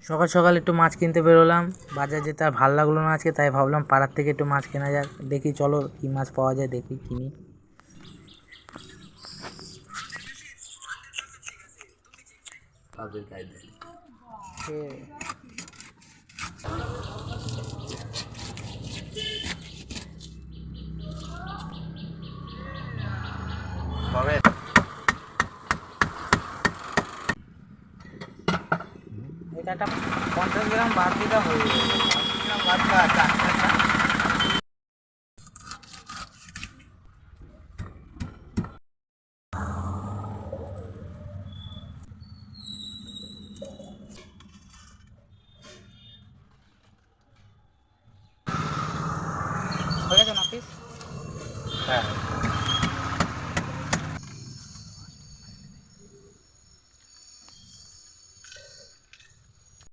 সকাল সকাল একটু মাছ কিনতে বেরোলাম, বাজার যেতে আর ভালো লাগলো না আজকে, তাই ভাবলাম পাড়ার থেকে একটু মাছ কেনা যাক। দেখি চলো কি মাছ পাওয়া যায়, দেখি কিনি। এটা একটা 50 গ্রাম বাদ দিলে হয়ে যাবে। 50 গ্রাম বাদ